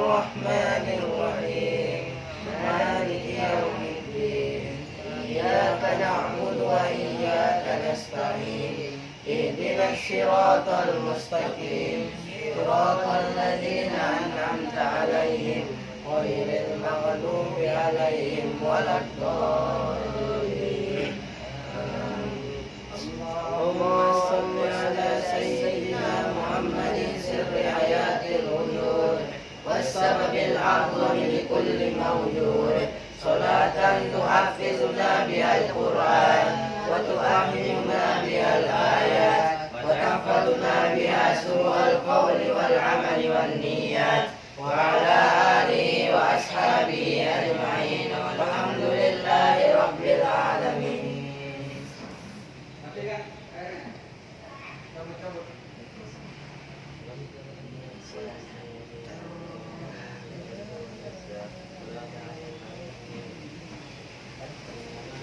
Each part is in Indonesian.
الرحمن الرحيم مالك يوم الدين إياك نعبد وإياك نستعين اهدنا الصراط المستقيم صراط الذين أنعمت عليهم غير المغضوب عليهم ولا الضالين اللهم صل على سيدنا محمد سر حياة الوجود والسبب الأعظم لكل موجود صلاة تحفظنا بها القرآن وتفهمنا بها الآيات وتحفظنا بها سوء القول والعمل والنيات وعلى آله وأصحابه أجمعين والحمد لله رب العالمين.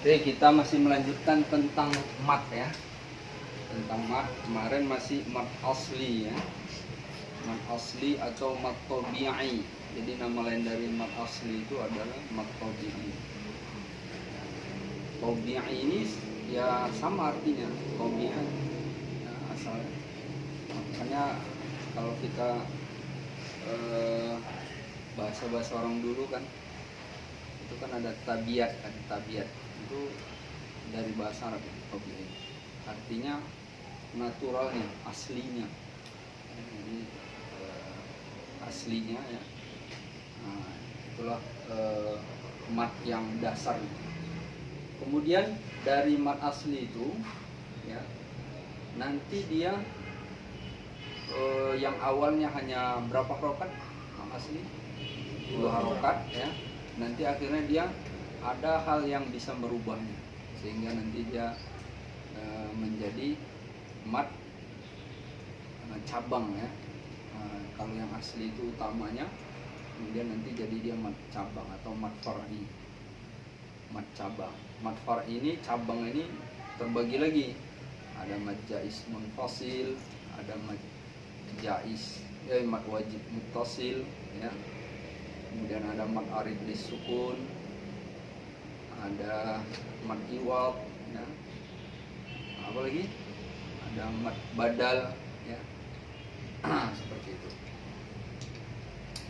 Oke, kita masih melanjutkan tentang mat ya. Tentang mat, kemarin masih mat asli ya. Mat asli atau mat tabi'i. Jadi nama lain dari mat asli itu adalah mat tabi'i. Tabi'i ini ya sama artinya, tabi'i ya, asalnya. Makanya kalau kita bahasa-bahasa orang dulu kan itu kan ada tabiat kan, tabiat itu dari bahasa Arab tabi'i. Artinya naturalnya, aslinya. Jadi aslinya ya. Nah, itulah mat yang dasar. Kemudian dari mat asli itu ya, nanti dia yang awalnya hanya berapa harokat mat asli? 2 harokat ya. Nanti akhirnya dia ada hal yang bisa merubahnya sehingga nanti dia menjadi mat cabang ya. Kalau yang asli itu utamanya, kemudian nanti jadi dia mat cabang atau mat far'i. Mat cabang. Mat far'i ini, cabang ini terbagi lagi. Ada mat jais munfasil, ada mat jais mat wajib muttasil ya. Kemudian ada mat arid lisukun, ada mat iwab ya. Apa lagi? Ada mat badal ya. Seperti itu.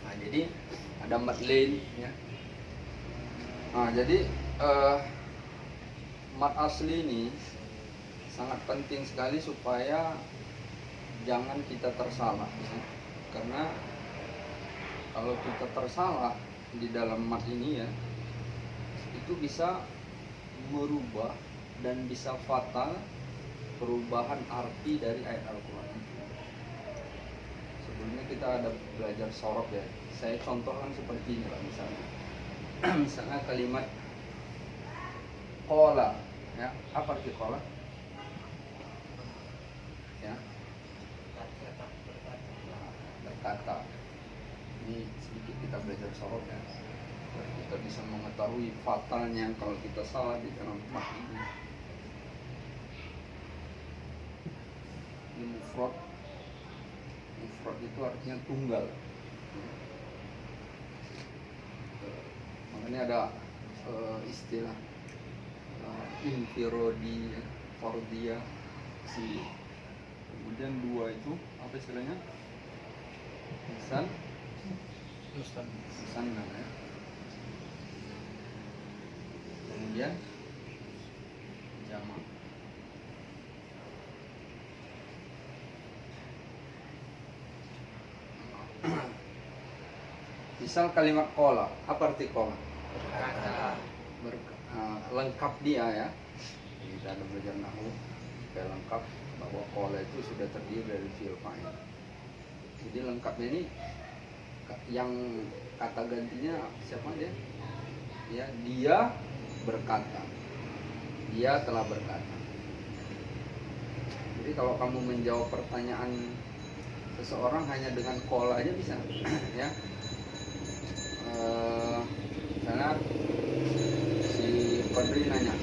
Nah, jadi ada mat lain ya. Nah, jadi mat asli ini sangat penting sekali supaya jangan kita tersalah ya. Karena kalau kita tersalah di dalam mat ini ya, itu bisa merubah dan bisa fatal perubahan arti dari ayat Al-Quran. Sebelumnya kita ada belajar sorof ya. Saya contohkan seperti ini Pak, misalnya. Misalnya kalimat qala ya, apa arti qala? Ya. Berkata. Ini sedikit kita belajar sorof ya. Kita bisa mengetahui fatalnya kalau kita salah di dalam mat ini. Ini mufrad. Mufrad itu artinya tunggal. Makanya ada istilah infirodi, fardiyah, si. Kemudian 2 itu apa istilahnya? Musanna ya. Kemudian jamak. Misal kalimat qala, apa arti qala? Lengkap dia ya. Kita ada belajar nahwu supaya lengkap bahwa qala itu sudah terdiri dari fi'il fa'il. Jadi lengkapnya ini yang kata gantinya siapa dia? Ya, dia berkata. Dia telah berkata. Jadi kalau kamu menjawab pertanyaan seseorang hanya dengan qala aja bisa ya. Misalnya si Fadri nanya,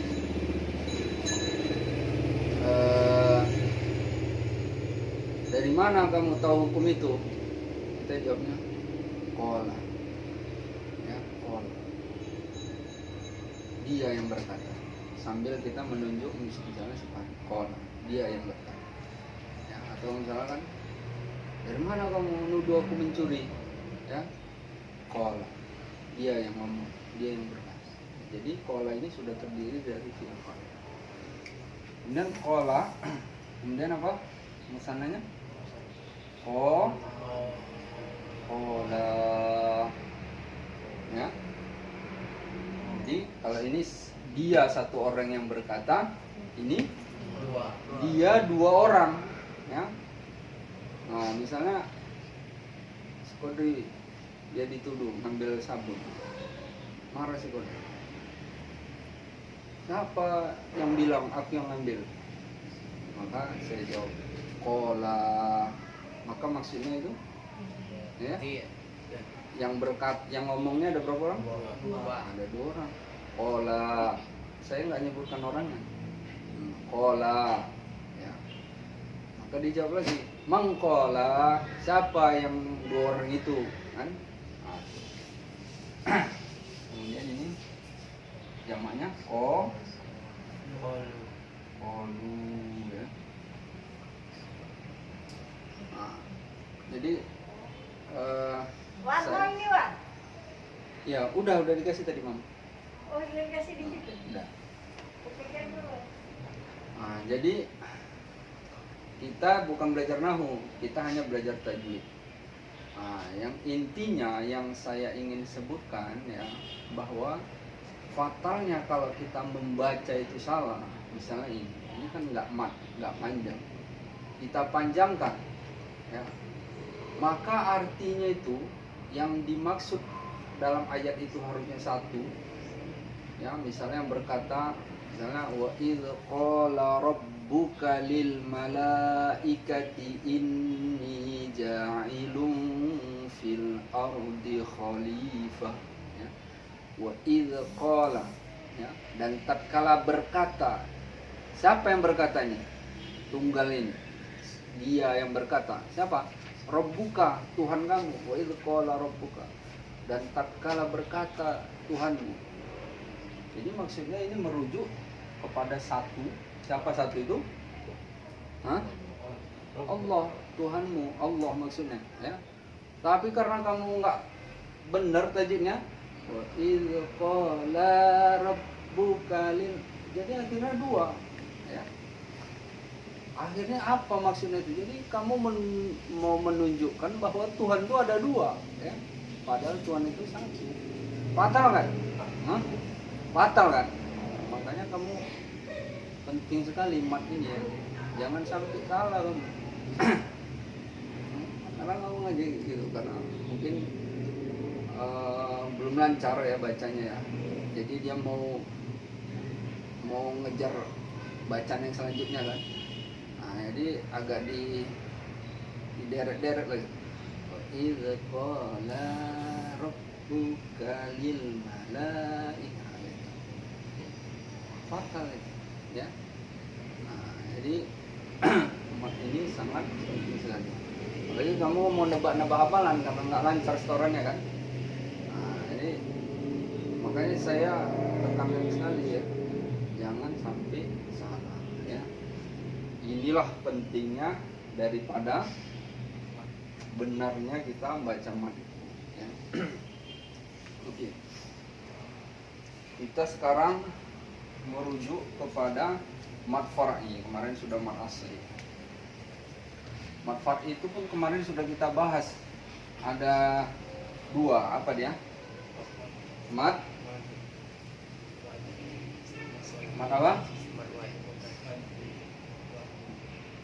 dari mana kamu tahu hukum itu? Kita jawabnya qala. dia yang berkata, sambil kita menunjuk misalnya seperti kola, dia yang berkata ya, atau misalkan dari mana kamu menuduh aku mencuri ya, kola, dia yang ngomong, dia yang berkata. Jadi kola ini sudah terdiri dari fi'il kola. Kemudian kola, kemudian apa musananya? Kola ya. Jadi kalau ini dia satu orang yang berkata, ini dia dua orang ya. Nah misalnya si Kodri dia dituduh ngambil sabun, marah si Kodri, siapa yang bilang aku yang ngambil? Maka saya jawab kola, maka maksudnya itu ya, yang ngomongnya ada berapa orang? Ada dua orang. Kola, saya nggak nyebutkan orangnya. Kola, ya. Maka dijawab lagi, mangkola, siapa yang dua orang itu, kan? Kemudian ini jamaknya kolu, ya. Nah, jadi Wan ini Wan? ya udah dikasih tadi Mam. Oh udah dikasih di situ? Udah. Kupikir dulu. Nah, jadi kita bukan belajar nahu, kita hanya belajar tajwid. Nah, yang intinya yang saya ingin sebutkan ya, bahwa fatalnya kalau kita membaca itu salah, misalnya ini kan nggak panjang, kita panjangkan, ya, maka artinya itu yang dimaksud dalam ayat itu harusnya satu, ya, misalnya yang berkata, misalnya wa idz qala rabbuka lil malaikati inni ja'ilun fil ardi khalifah, ya. Wa idz qala, ya, dan tatkala berkata, siapa yang berkata ini? Tunggal ini, dia yang berkata. Siapa? Rabbuka, Tuhan kamu. Wa idz qala rabbuka, dan tatkala berkata Tuhanmu. Jadi maksudnya ini merujuk kepada satu. Siapa satu itu? Hah? Allah, Tuhanmu, Allah maksudnya, ya. Tapi karena kamu nggak benar tajwidnya, wa idz qala rabbuka lil, jadi akhirnya dua, ya. Akhirnya apa maksudnya itu? Jadi kamu mau menunjukkan bahwa Tuhan itu ada dua, ya. Padahal Tuhan itu satu. Fatal kan? Hah? Fatal kan? Makanya kamu penting sekali mat ini ya. Jangan sampai salah kamu. Karena kamu ngaji gitu, karena mungkin belum lancar ya bacanya ya. Jadi dia mau ngejar bacaan yang selanjutnya kan. Nah, jadi agak dideret-deret lagi. Idz qala rabbuka lil malaikati, fatal ya. Nah, jadi umat ini sangat penting sekali. Apalagi kamu mau nebak-nebak hafalan karena nggak lancar setorannya kan. Nah, jadi makanya saya tekankan sekali ya, jangan sampai salah ya. Inilah pentingnya daripada benarnya kita membaca mat ya. Oke. Kita sekarang merujuk kepada mat far'i. Kemarin sudah mat asli. Mat far'i itu pun kemarin sudah kita bahas. Ada dua, apa dia? Mat apa?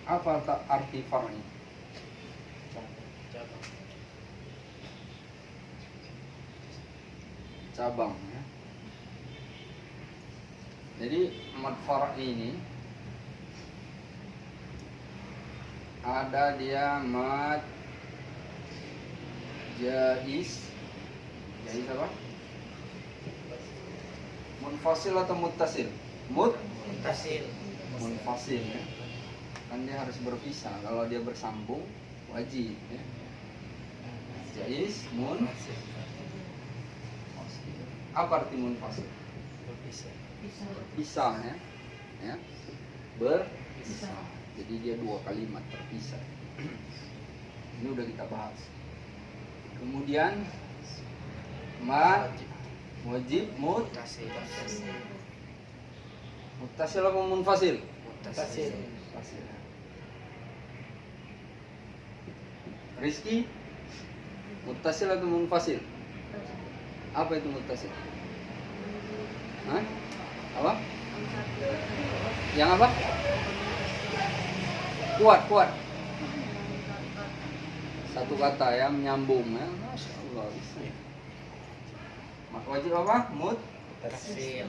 Apa arti far'i? Cabang ya. Jadi mat far'i ini ada dia mat jaiz apa? Munfasil atau muttasil? Muttasil. Munfasil ya. Kan dia harus berpisah. Kalau dia bersambung wajib ya. Jaiz munfasil. Apa arti munfasil? Berpisah ya. Ya. Berpisah. Jadi dia dua kalimat terpisah. Ini udah kita bahas. Kemudian mad wajib Mutasil. muttasil atau munfasil? Mutasil. Fasil. Rizki muttasil atau munfasil? Apa itu muttasil? Hah? Apa? Yang apa? Kuat. Satu kata ya, menyambung ya. Masya Allah bisa. Maka wajib apa? Mutasil.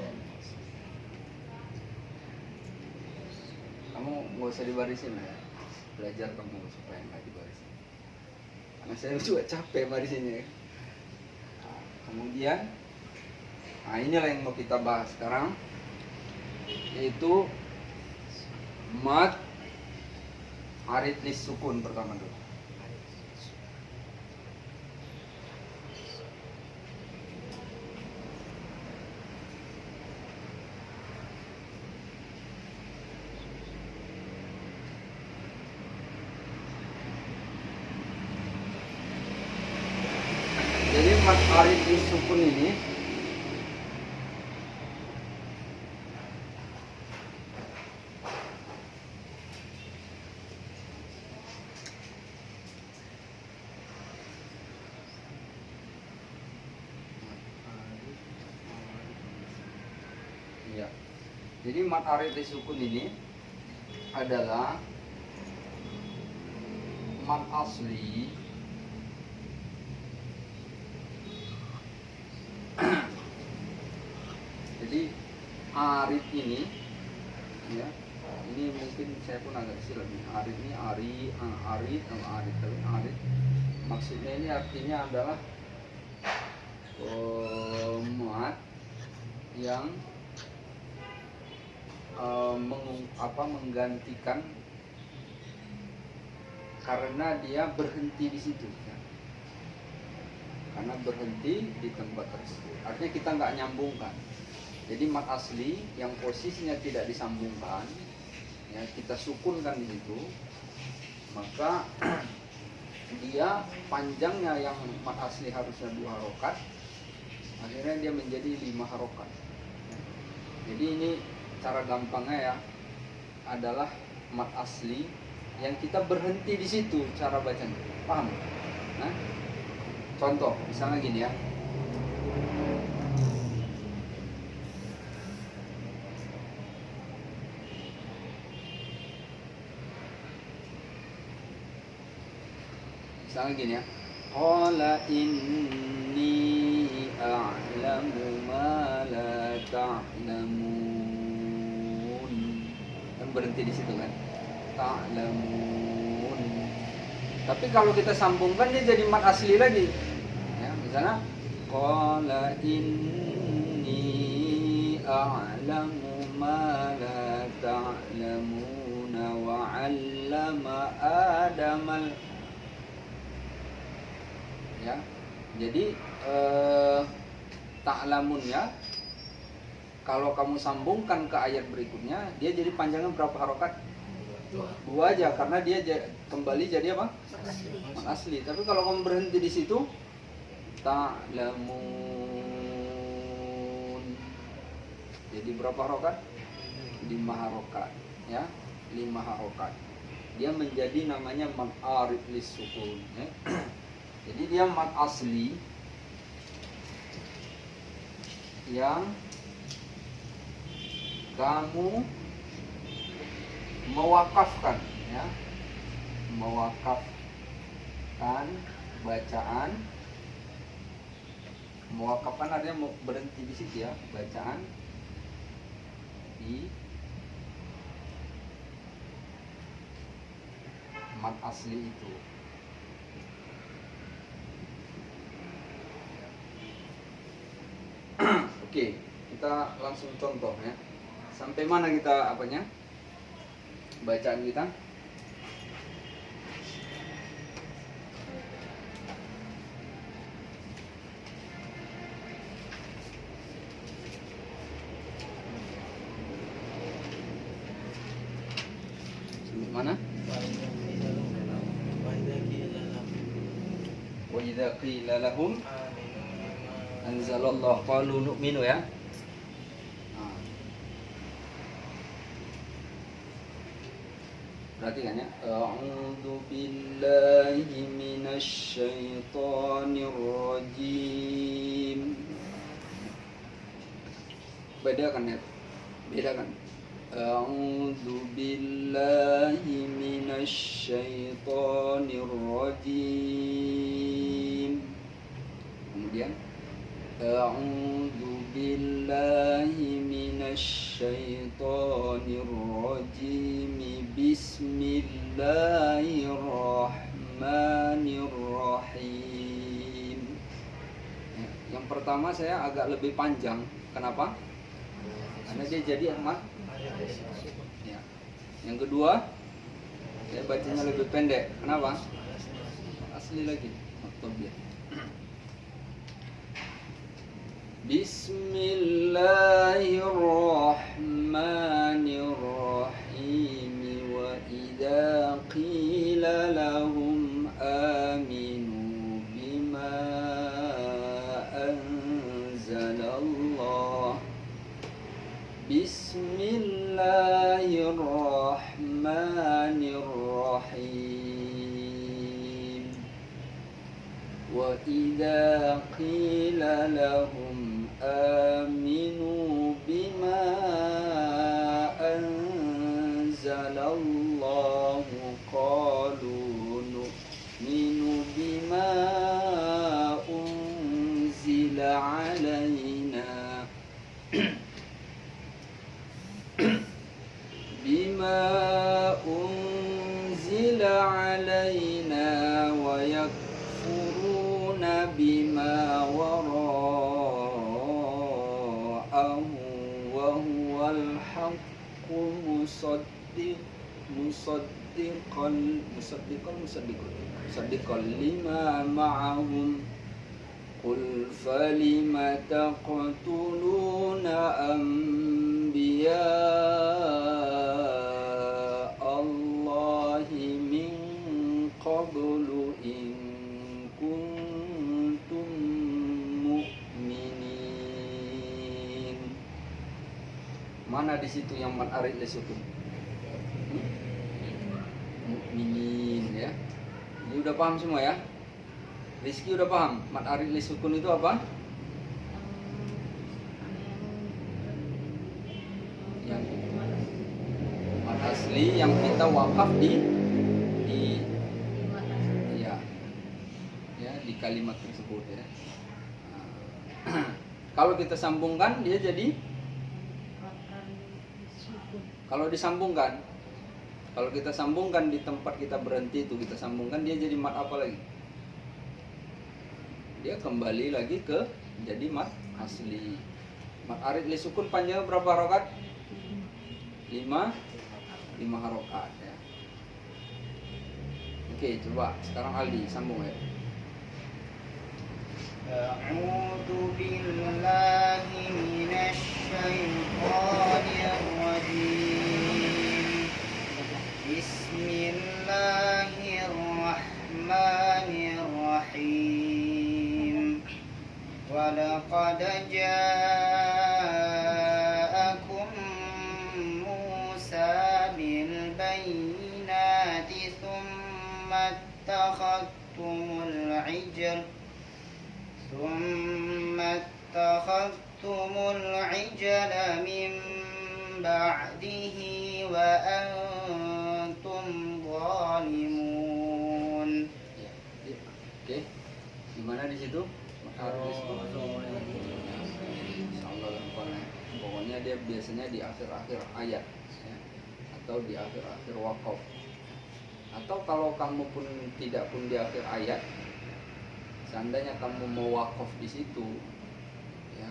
Kamu nggak usah dibarisin ya. Belajar kamu supaya nggak dibarisin. Karena saya juga capek barisinnya. Nah, kemudian, nah inilah yang mau kita bahas sekarang, yaitu mad arid lis sukun pertama dulu. Jadi mad arid lis sukun ini ya. Jadi mad arid lis sukun ini adalah mad asli jadi arid ini ya, ini mungkin saya pun agak silap nih. Arid ini arid tapi arid maksudnya ini artinya adalah mad yang menggantikan karena dia berhenti di situ ya. Karena berhenti di tempat tersebut artinya kita nggak nyambungkan. Jadi mad asli yang posisinya tidak disambungkan ya, kita sukunkan di situ, maka dia panjangnya yang mad asli harusnya 2 harokat, akhirnya dia menjadi 5 harokat. Jadi ini cara gampangnya ya, adalah mad asli yang kita berhenti di situ cara bacanya. Paham? Nah, contoh misalnya gini ya. Misalnya gini ya. Qala inni a'lamu ma la ta'lamun. Kan berhenti di situ kan. Ta'lamun. Tapi kalau kita sambungkan dia jadi mad asli lagi. Ya, misalnya qala inni a'lamu ma la ta'lamuna wa 'allama Adamal. Ya, jadi ta'lamunnya kalau kamu sambungkan ke ayat berikutnya dia jadi panjangnya berapa harokat? 2 aja karena dia kembali jadi apa? Mad asli. Tapi kalau kamu berhenti di situ ta'lamun jadi berapa harokat? 5 harokat ya, 5 harokat. Dia menjadi namanya mad arid lis sukun ya. Jadi dia mad asli yang kamu mewakafkan ya, mewakafkan bacaan, mewakafkan artinya berhenti di situ ya, bacaan di mad asli itu. Oke, kita langsung contoh ya. Sampai mana kita apanya? Bacaan kita. idza qila lahum Amin. anzalallahu qalu nu'minu ya. Perhatikan ya. A'udzu billahi minasy syaithanir rajim. Bedakan ya. Bedakan. A'udzu billahi minasy syaithanir rajim. Kemudian A'udzu billahi minasy syaithanir rajim. Bismillahirrahmanirrahim. Ya, yang pertama saya agak lebih panjang. Kenapa? Karena dia jadi amat. Ya. Yang kedua, saya bacanya lebih pendek. Kenapa? Asli lagi. Maktubnya. Bismillahirrahmanirrahim. Wa idza qila lahum aminu bima anzalallah. Bismillahirrahmanirrahim. Wa idza qila lahum aminu bima anzalallahu qalu nu'minu bima unzila alaina bima unzila alaina wa yakfuruna bima wara'ahu wa huwal haqqu musaddiqan lima ma'ahum. Qul falima taqtuluna anbiya Allahi min qablu in kuntum mu'minin. Mana di situ yang mat arid lesukun? Mu'minin ya. Ini udah paham semua ya? Rizky udah paham? Mat arid lesukun itu apa? Yang mat asli yang kita wakaf di di kalimat tersebut ya. Kalau kita sambungkan dia jadi, kalau disambungkan, kalau kita sambungkan di tempat kita berhenti itu kita sambungkan dia jadi mat apa lagi? Dia kembali lagi ke jadi mat asli. Mat arid li sukun panjangnya berapa harokat? 5 harokat ya. Oke, coba sekarang Aldi sambung ya. A'udzu billahi minasy syaithanir rajim. Bismillahirrahmanirrahim. Wa laqad ja'akum Musa bil bayyinati thumma ittakhadhtumul 'ijla ثم اتخذتم العجل من بعده وأنتم ظالمون. Oke, gimana di situ? Pokoknya dia biasanya di akhir-akhir ayat ya, atau di akhir-akhir wakaf. Atau kalau kamu pun tidak pun di akhir ayat, seandainya kamu mau wakaf di situ, ya,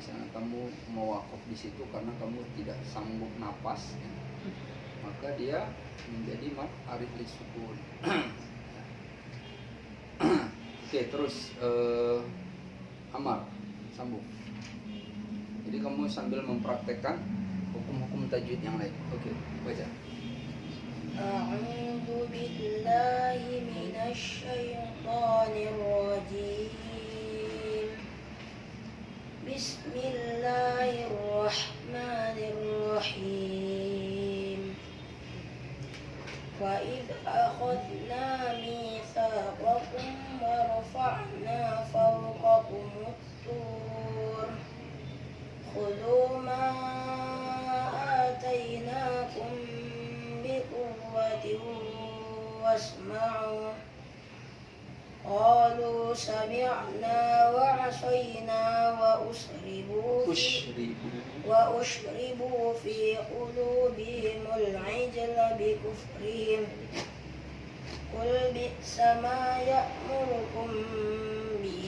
misalnya kamu mau wakaf di situ karena kamu tidak sanggup napas, ya, maka dia menjadi mat arid li sukun. Oke, terus Amar sambung. Jadi kamu sambil mempraktekkan hukum-hukum tajwid yang lain. Oke, baca. أعوذ بالله من الشيطان الرجيم. بسم الله الرحمن الرحيم. وإذ أخذنا ميثاقكم ورفعنا فوقكم الطور خذوا ما آتيناكم بقوة واسمعوا. قالوا سمعنا وعصينا وأشربوا في قلوبهم العجل بكفرهم. قل بئس ما يأمركم به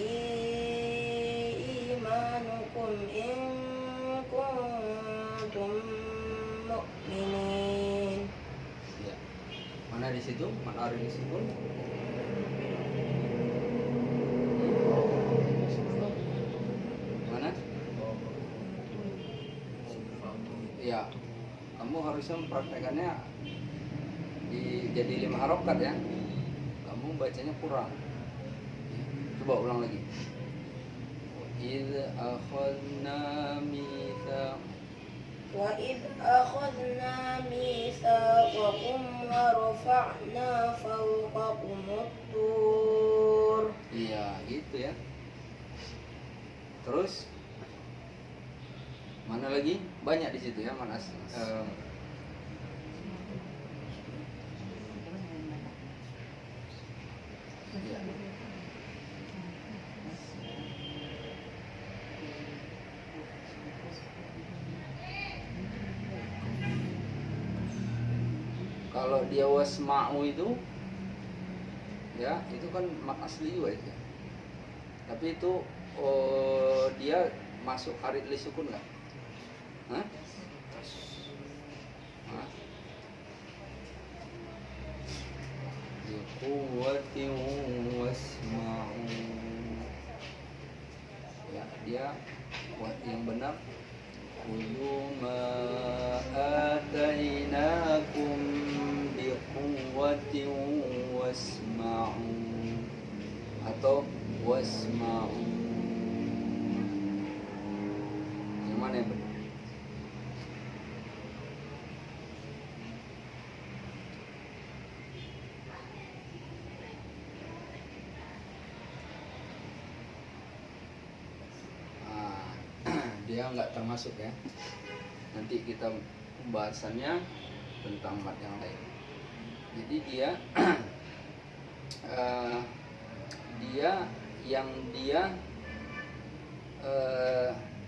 إيمانكم إن kuntum mu'minin. Ya. Mana di situ? Mana ada di situ? Mana? Ya. Kamu harusnya mempraktekannya jadi 5 harokat ya. Kamu bacanya kurang. Coba ulang lagi. إذ أخذنا ميثاقكم ورفعنا فوقكم الطور. Iya, gitu ya. Terus mana lagi? Banyak di situ ya, mana ya. Kalau dia wasma'u itu ya, itu kan mat asli juga itu. Tapi itu dia masuk arid li sukun enggak? Hah? Hah? Bi quwwatin wasma'u. Ya, dia yang benar. Khudhu ma atainakum biquwwatin wasma'u atau wasma'u. Yang mana yang benar? Dia nggak termasuk ya. Nanti kita pembahasannya tentang mat yang lain. Jadi dia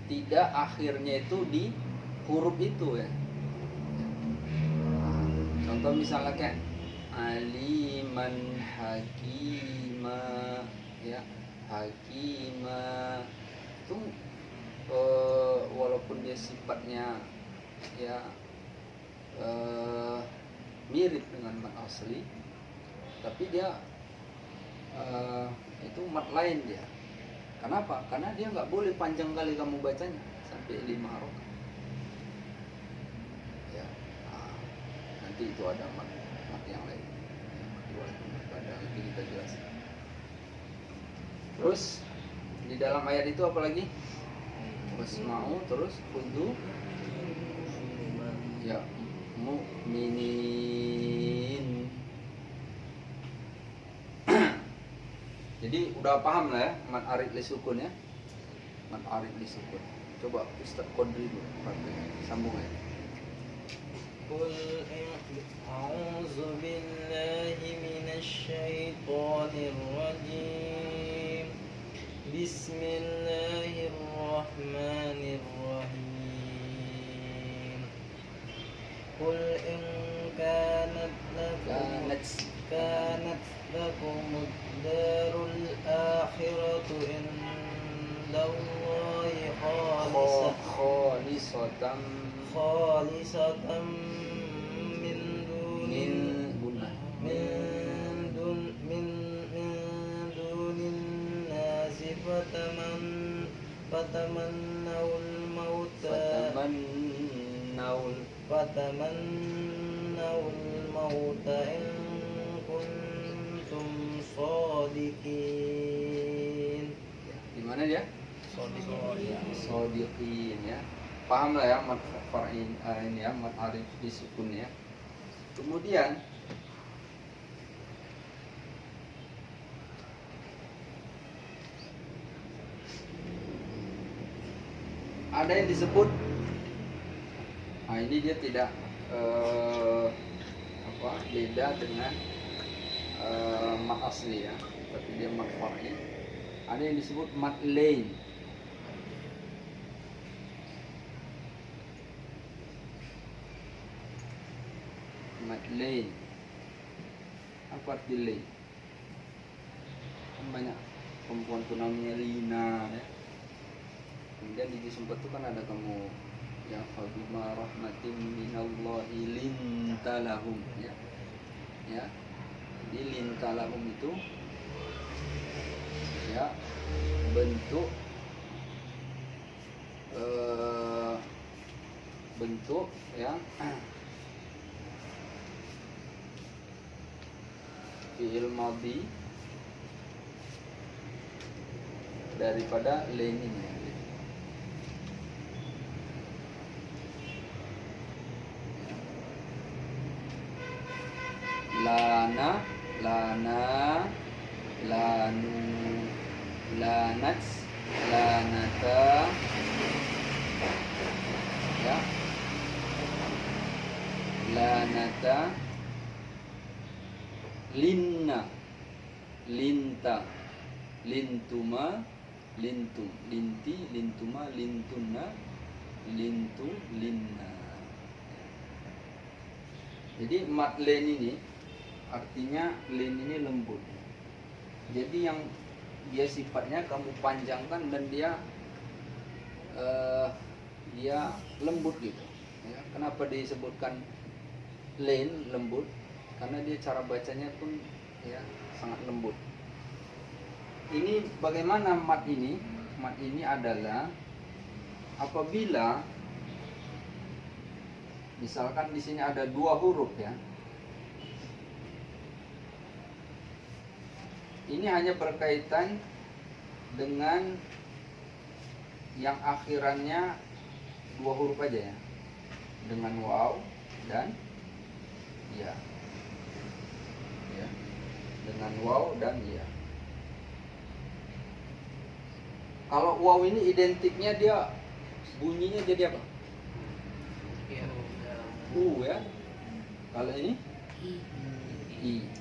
tidak akhirnya itu di huruf itu ya. Contoh misalnya kayak aliman hakima ya, hakima itu walaupun dia sifatnya ya mirip dengan mat asli, tapi dia itu mat lain dia. Kenapa? Karena dia nggak boleh panjang kali kamu bacanya sampai 5 harokat. Ya, nanti itu ada mat yang lain. Pada nanti kita jelaskan. Terus di dalam ayat itu apa lagi? Wasma'u, terus khudhu ya mu'minin. Jadi udah paham lah ya mat arid li sukun ya. Mat arid li sukun. Coba Ustaz Qadri dulu sambung aja. Qul a'udzu billahi minasy syaithanir rajim. Bismillahirrahmanirrahim. Qul in kanat lakum darul akhiratu indallahi khalisatan min dunin nasi fatamannawul mauta in kuntum shadiqin. Di mana dia? Shadiqin ya. Paham lah ya mat far'in ini ya, mat arif disukun ya. Kemudian ada yang disebut, nah ini dia tidak beda dengan mat asli ya, tapi dia mat far'i. Ada yang disebut mat lain. Mat lain. Apa arti lain? Kan banyak perempuan tuh namanya Lina ya. Kemudian di sempat itu kan ada kamu ya fabima rahmatin minallahi lintalahum ya. Ya. Jadi lintalahum itu ya bentuk bentuk yang fi'il madhi daripada Lenin ya. Lana, lanu, lanats, lanata, ya, lanata, linna, linta, lintuma, lintum, linti, lintuma, lintunna, lintu, linna. Jadi mat len ini artinya len ini lembut. Jadi yang dia sifatnya kamu panjangkan dan dia lembut gitu. Ya, kenapa disebutkan len lembut? Karena dia cara bacanya pun ya sangat lembut. Ini bagaimana mat ini? Mat ini adalah apabila misalkan di sini ada dua huruf ya. Ini hanya berkaitan dengan yang akhirannya dua huruf aja ya. Dengan waw dan ya. Ya. Dengan waw dan ya. Kalau waw ini identiknya dia bunyinya jadi apa? U ya. Kalau ini I.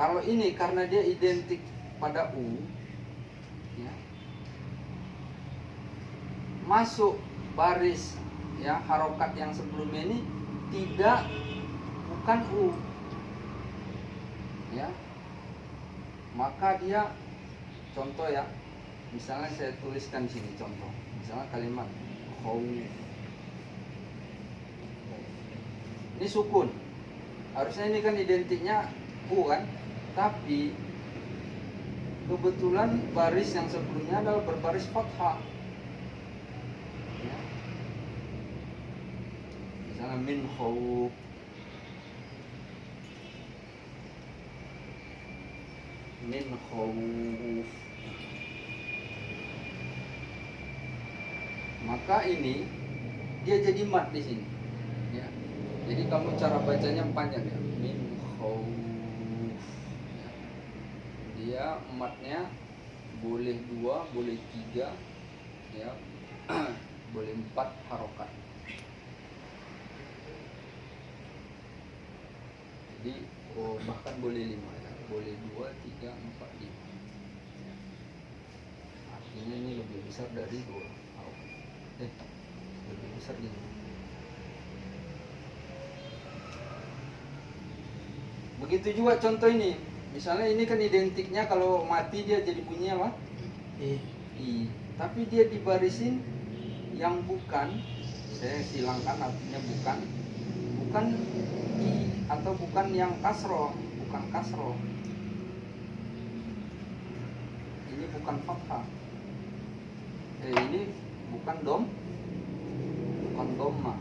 Kalau ini karena dia identik pada U ya, masuk baris ya harokat yang sebelumnya ini bukan U ya, maka dia contoh ya, misalnya saya tuliskan di sini contoh, misalnya kalimat khawf. Ini sukun. Harusnya ini kan identiknya U kan? Tapi kebetulan baris yang sebelumnya adalah berbaris fathah. Ya. Misalnya min khawf. Min khawf. Maka ini dia jadi mat di sini. Ya. Jadi kamu cara bacanya panjang ya. Min khawf. Ya. Dia matnya boleh 2, boleh 3, ya, boleh 4 harokat. Jadi bahkan boleh 5 ya. Boleh 2, 3, 4, 5. Ya. Artinya ini lebih besar dari 2 harokat. Lebih besar ini. Begitu juga contoh ini. Misalnya ini kan identiknya kalau mati dia jadi bunyi apa? I. Tapi dia dibarisin yang bukan, saya silangkan artinya bukan I atau bukan yang kasroh, bukan kasroh. Ini bukan fathah. Ini bukan bukan dhamma.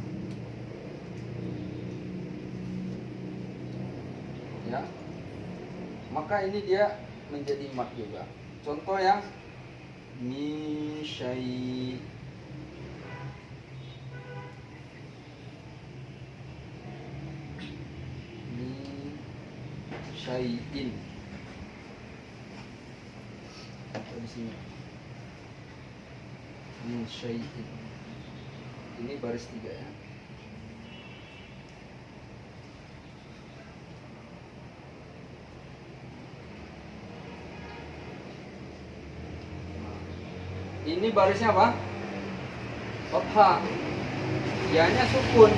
Ya. maka ini dia menjadi mat juga. Contoh ya, min syai, min syai'in. Di sini min syai'in, ini baris 3 ya. Ini barisnya apa? Fathah. Ya-nya sukun.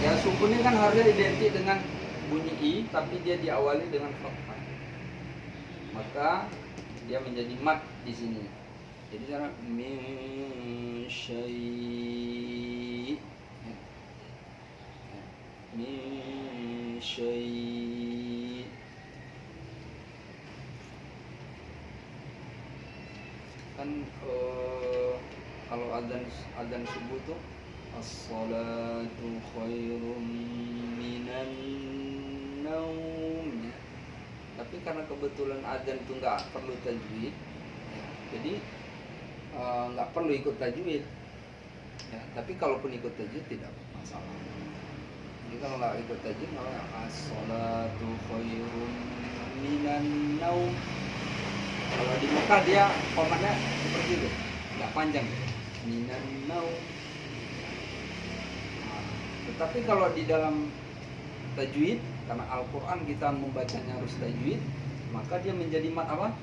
Ya, sukun ini kan harusnya identik dengan bunyi i, tapi dia diawali dengan fathah. Maka dia menjadi mat di sini. Jadi cara min syai', min syai'. Kan kalau adzan subuh tuh as-salatu khairum minan naum, ya. Tapi karena kebetulan adzan itu nggak perlu tajwid, ya, jadi nggak perlu ikut tajwid, ya. Tapi kalaupun ikut tajwid tidak masalah. Jadi kalau nggak ikut tajwid, malah as-salatu khairum minan naum. Kalau di Mekah dia komatnya seperti itu, nggak panjang, minan naum. Tetapi kalau di dalam tajwid, karena Al-Quran kita membacanya harus tajwid, maka dia menjadi mat apa?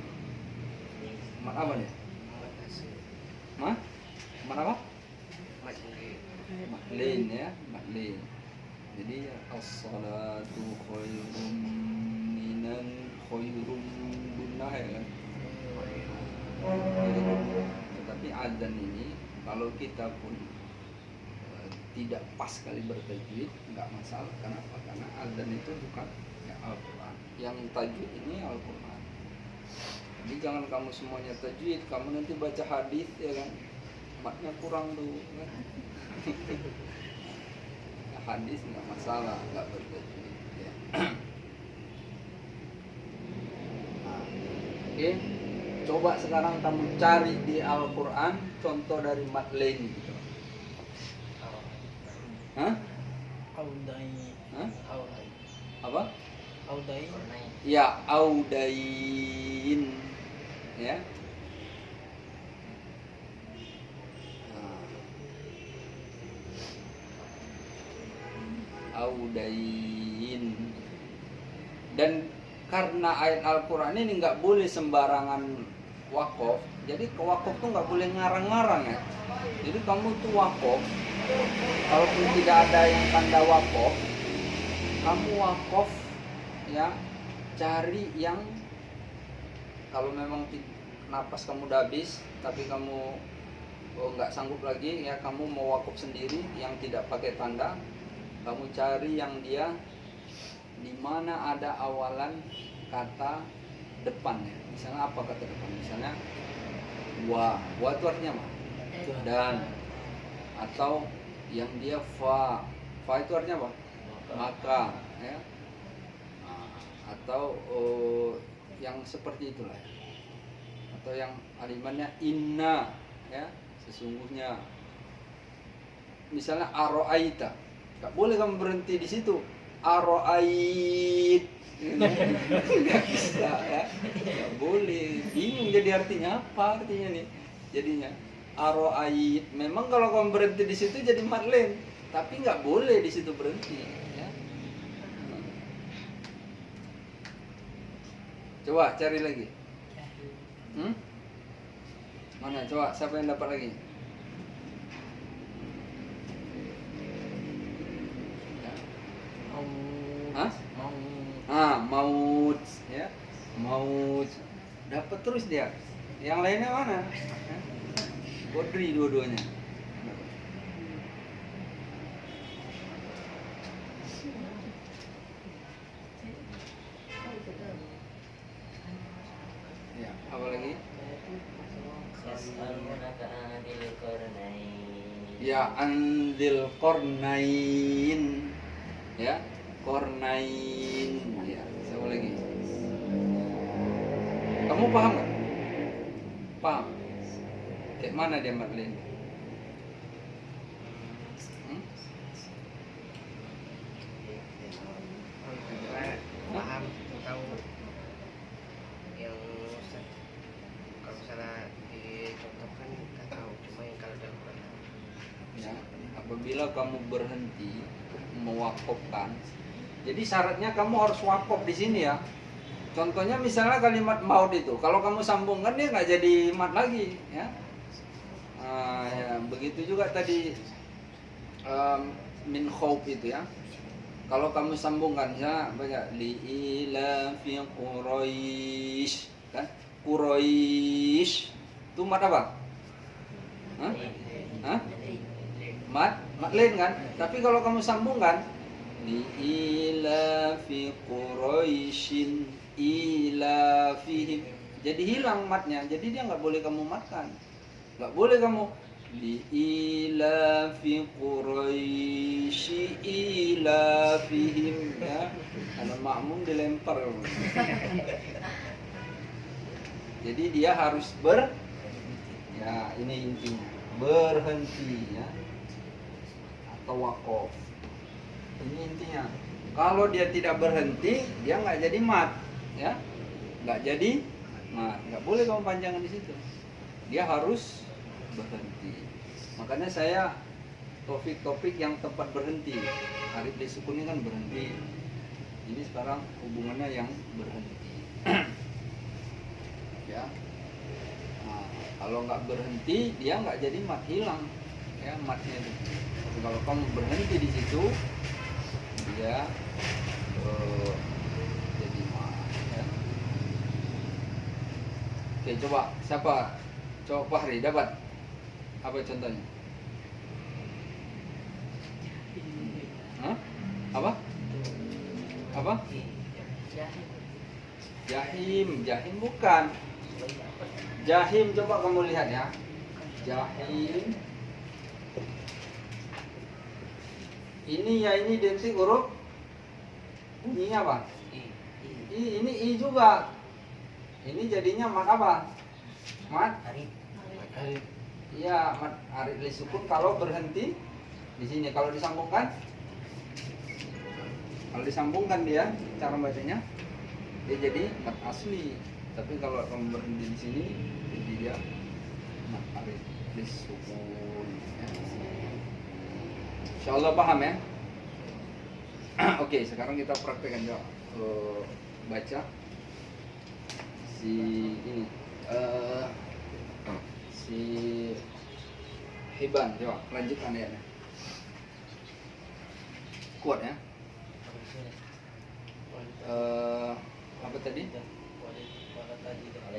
Mat apa nih? Mat apa? Mat lain ya, mat lain. Jadi as-salatu khairum minan khairum gunnah ya kan? Tetapi adzan ini kalau kita pun tidak pas kali bertajwid nggak masalah. Kenapa? Karena adzan itu bukan ya Al-Quran. Yang tajwid ini Al-Quran. Jadi jangan kamu semuanya tajwid, kamu nanti baca hadis ya kan, matnya kurang tuh kan? Hadis nggak masalah, nggak bertajwid ya. Oke, coba sekarang kamu cari di Al-Quran contoh dari mat lain gitu. Hah? Audai. Hah? Audai. Apa? Audai. Ya, audain. Ya. Audain. Dan karena ayat Al-Quran ini nggak boleh sembarangan wakof, jadi wakof tuh nggak boleh ngarang-ngarang ya. Jadi kamu tuh wakof, kalaupun tidak ada yang tanda wakof, kamu wakof ya, cari yang kalau memang napas kamu udah habis, tapi kamu nggak sanggup lagi ya, kamu mau wakof sendiri yang tidak pakai tanda, kamu cari yang dia di mana ada awalan kata depan ya. Misalnya apa kata depan? Misalnya wa itu artinya apa? Dan. Atau yang dia fa itu artinya apa? Maka ya. Atau yang seperti itulah ya. Atau yang alimannya inna ya, sesungguhnya. Misalnya aro'aita, nggak boleh kamu berhenti di situ. Aro'ait nggak bisa ya, nggak boleh, bingung jadi artinya apa artinya nih jadinya aro'ait. Memang kalau kamu berhenti di situ jadi mat lain, tapi nggak boleh di situ berhenti ya. Coba cari lagi. Mana coba, siapa yang dapat lagi? Hah? Maut ya, maut dapat terus dia. Yang lainnya mana? Kodri dua-duanya. Ya, apa lagi? Ya, andil kornain ya. Kornain ya, Apa lagi? Kamu paham nggak? Paham? Kayak mana dia Madeleine? Paham, tahu yang kalau misalnya dicontohkan nggak tahu, cuma yang kalau dalam Quran Ya, apabila kamu berhenti mewakofkan, jadi syaratnya kamu harus wakaf di sini ya. Contohnya misalnya kalimat maut itu, kalau kamu sambungkan dia nggak jadi mat lagi, ya. Ya, begitu juga tadi min khauf itu ya. Kalau kamu sambungkan ya banyak li ila fi Quraisy, kan? Quraisy itu mat apa? Hah? Hah? Mat lain kan? Tapi kalau kamu sambungkan li ila fi Quraisyin ila fihim, jadi hilang matnya, jadi dia nggak boleh kamu matkan, nggak boleh kamu li ila fi Quraisy ila fihim ya, karena makmum dilempar. Jadi dia harus ya ini intinya berhenti ya, atau wakaf. Ini intinya. Kalau dia tidak berhenti, dia nggak jadi mat, ya, nggak jadi mat. Nggak boleh kamu panjangan di situ. Dia harus berhenti. Makanya saya topik-topik yang tempat berhenti. Arif disukuni kan berhenti. Ini sekarang hubungannya yang berhenti. Ya. Nah, kalau nggak berhenti, dia nggak jadi mat, hilang ya matnya itu. Tapi kalau kamu berhenti di situ, dia jadi mat ya. Oke, coba siapa? Coba Fahri dapat apa contohnya? Hah? Apa? Apa? Jahim, jahim bukan. Jahim coba kamu lihat ya. Jahim. Ini ya, ini identik huruf bunyinya apa? Ini I juga. Ini jadinya mat apa? Mat Arif. iya, mat arif li sukun kalau berhenti di sini. Kalau disambungkan, dia cara bacanya dia jadi mat asli. Tapi kalau kamu berhenti di sini, jadi dia mat arif li sukun. Insyaallah paham ya. Oke, sekarang kita praktekkan coba baca si ini. Si Hiban, coba lanjutkan ya. Kuat ya. Apa tadi?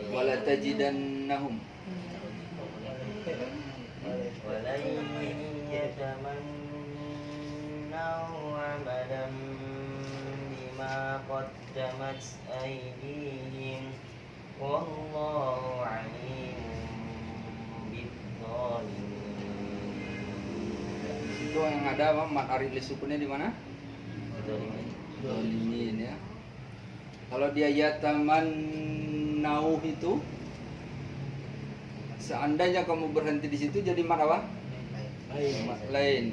Wala tajidannahum. ولن يتمنوا أبدا بما قدمت أيديهم والله عليم بالظالمين. Itu yang ada apa? Mat arif li sukunnya di mana? Zalimin ya. Kalau dia yatamannau itu, seandainya kamu berhenti di situ jadi mat apa? Mat lain.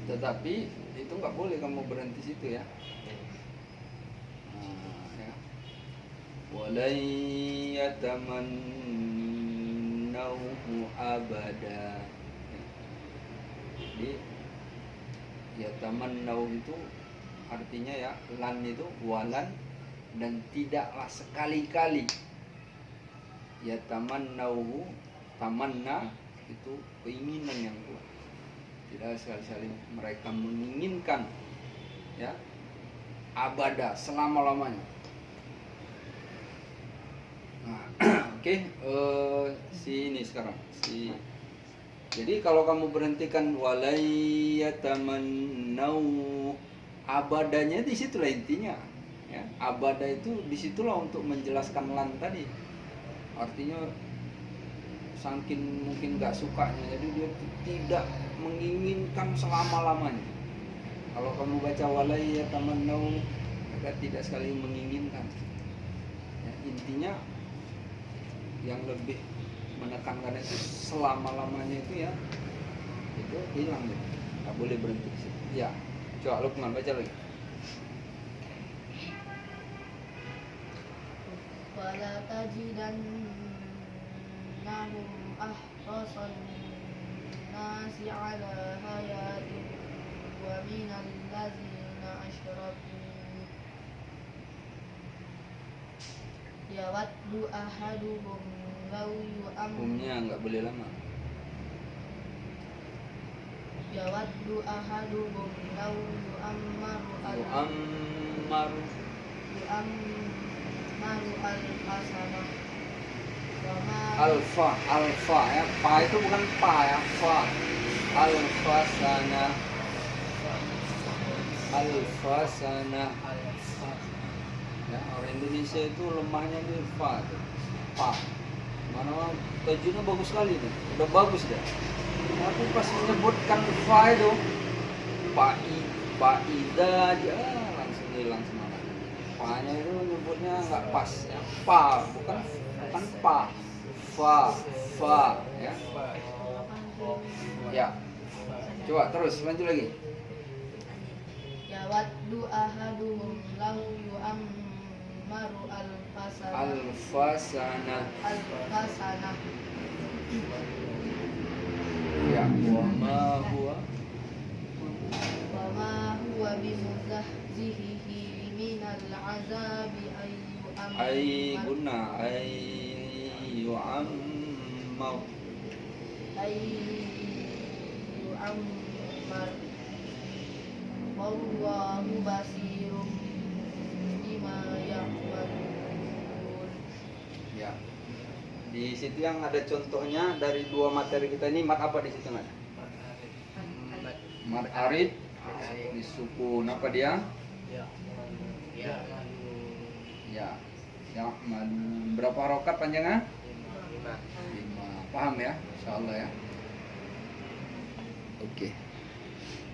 Tetapi itu nggak boleh kamu berhenti situ ya. Ya. Walai yatamannauhu abada. Jadi yatamannau itu artinya ya, lan itu walan, dan tidaklah sekali-kali. Yatamannauhu, tamanna itu keinginan yang kuat. Tidak sekali-kali mereka menginginkan ya abada, selama-lamanya. Nah, oke, si ini sekarang jadi kalau kamu berhentikan walai yatamannau, abadanya di situlah intinya ya. Abada itu disitulah untuk menjelaskan lan tadi, artinya saking mungkin gak sukanya, jadi dia tidak menginginkan selama-lamanya. Kalau kamu baca walai yatamannau, kita tidak sekali menginginkan. Ya, intinya yang lebih menekankan itu selama-lamanya itu ya itu hilang gitu. Nggak boleh berhenti di situ. Ya, coba Lukman baca lagi. ولا تجدنهم أحرص الناس على حياة ومن الذين أشركوا يود أحدهم لو يؤمن Umumnya nggak boleh lama. يود أحدهم لو يؤمر Muammar ألف سنة وما alfa ya, pa itu bukan pa ya, fa alfa sana ya, orang Indonesia itu lemahnya di fa tuh. Pa mana tajwidnya bagus sekali tuh, udah bagus deh, tapi pas menyebutkan fa itu ida dia langsung hilang semangat. Pa-nya itu nyebutnya nggak pas ya, pa bukan pa, fa ya. Ya, coba terus lanjut lagi. يود أحدهم لو يؤمر Alfa sana ya, wa ma huwa وما هو بمزحزحه من العذاب ay guna ay yu'ammar أن يعمر والله بصير بما يعملون. ya. Di situ yang ada contohnya dari dua materi kita ini, mat apa di situ nggak ada? Mat arid di sukun apa dia? Ya. Ya. Ya, ya, berapa harokat panjangnya? 5. 5. Paham ya? Insyaallah ya. Oke.